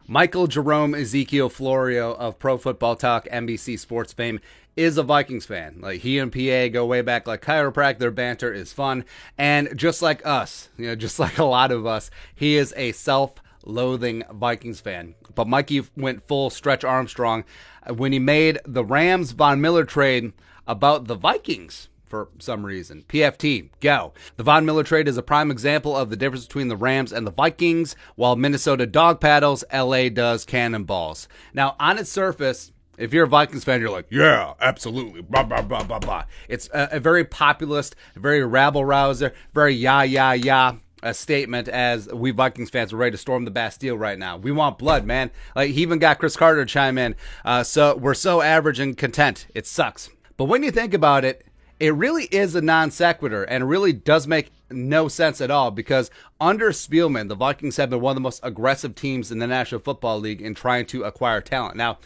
Michael Jerome Ezekiel Florio of Pro Football Talk, NBC Sports fame, is a Vikings fan. Like, he and PA go way back like chiropractic. Their banter is fun. And just like us, just like a lot of us, he is a self-loathing Vikings fan. But Mikey went full Stretch Armstrong when he made the Rams-Von Miller trade about the Vikings. For some reason. PFT, go. The Von Miller trade is a prime example of the difference between the Rams and the Vikings. While Minnesota dog paddles, LA does cannonballs. Now, on its surface, if you're a Vikings fan, you're like, yeah, absolutely, blah, blah, blah, blah, blah. It's a very populist, very rabble-rouser, very a statement, as we Vikings fans are ready to storm the Bastille right now. We want blood, man. Like, he even got Chris Carter to chime in. So we're so average and content. It sucks. But when you think about it, it really is a non sequitur, and it really does make no sense at all, because under Spielman, the Vikings have been one of the most aggressive teams in the National Football League in trying to acquire talent. Now,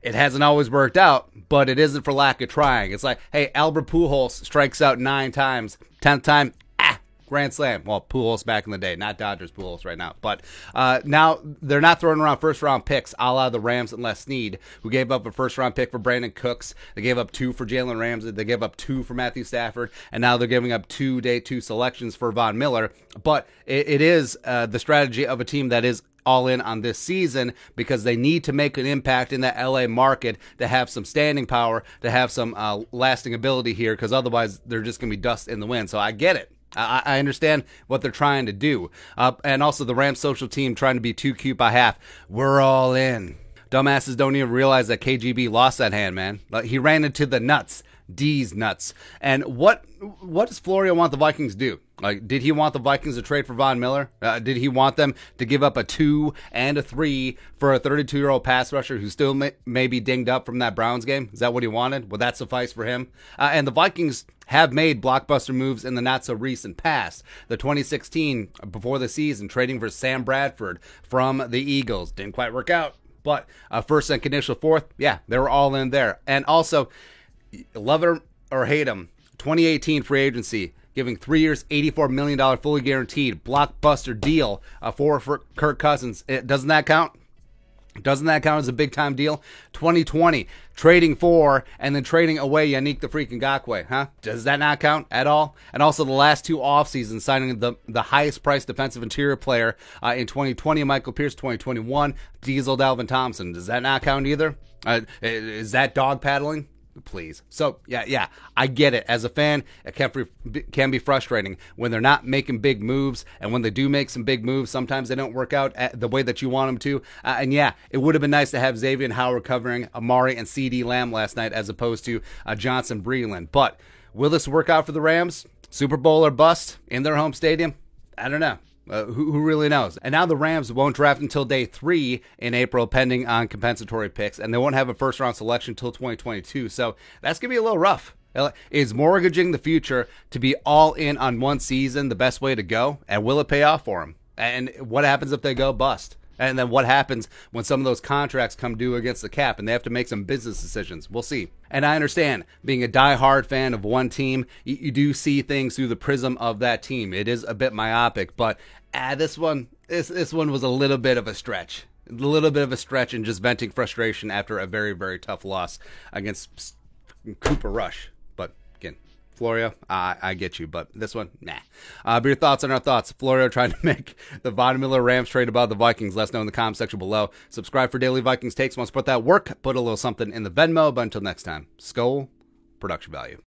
it hasn't always worked out, but it isn't for lack of trying. It's like, hey, Albert Pujols strikes out 9 times, 10th time, grand slam. Well, Pujols back in the day, not Dodgers Pujols right now. But now they're not throwing around first-round picks a la the Rams and Les Snead, who gave up a first-round pick for Brandon Cooks. They gave up 2 for Jalen Ramsey. They gave up 2 for Matthew Stafford. And now they're giving up 2 day 2 selections for Von Miller. But it is the strategy of a team that is all in on this season, because they need to make an impact in that LA market to have some standing power, to have some lasting ability here, because otherwise they're just going to be dust in the wind. So I get it. I understand what they're trying to do. And also the Rams social team trying to be too cute by half. We're all in. Dumbasses don't even realize that KGB lost that hand, man. He ran into the nuts. D's nuts. And what does Florio want the Vikings to do? Like, did he want the Vikings to trade for Von Miller? Did he want them to give up a 2 and a 3 for a 32-year-old pass rusher who still may be dinged up from that Browns game? Is that what he wanted? Would that suffice for him? And the Vikings have made blockbuster moves in the not-so-recent past. The 2016, before the season, trading for Sam Bradford from the Eagles. Didn't quite work out, but first and conditional 4th, yeah, they were all in there. And also, love it or hate him, 2018 free agency, giving 3 years, $84 million fully guaranteed blockbuster deal for Kirk Cousins. Doesn't that count? Doesn't that count as a big-time deal? 2020, trading for and then trading away Yannick the freaking Ngakoue, huh? Does that not count at all? And also the last 2 offseasons, signing the highest-priced defensive interior player in 2020, Michael Pierce, 2021, Diesel Dalvin Thompson. Does that not count either? Is that dog paddling? Please. So, yeah, I get it. As a fan, it can be frustrating when they're not making big moves, and when they do make some big moves, sometimes they don't work out the way that you want them to. And yeah, it would have been nice to have Xavier Howard covering Amari and CeeDee Lamb last night as opposed to Johnson Breeland. But will this work out for the Rams? Super Bowl or bust in their home stadium? I don't know. Who really knows? And now the Rams won't draft until day 3 in April, pending on compensatory picks, and they won't have a first-round selection until 2022. So that's going to be a little rough. Is mortgaging the future to be all in on one season the best way to go? And will it pay off for them? And what happens if they go bust? And then what happens when some of those contracts come due against the cap and they have to make some business decisions? We'll see. And I understand, being a diehard fan of one team, you do see things through the prism of that team. It is a bit myopic, but this one was a little bit of a stretch. A little bit of a stretch in just venting frustration after a very, very tough loss against Cooper Rush. But again, Florio, I get you, but this one, nah. But your thoughts on our thoughts. Florio trying to make the Von Miller Rams trade about the Vikings. Let us know in the comment section below. Subscribe for daily Vikings takes. Want to support that work? Put a little something in the Venmo. But until next time, Skol, production value.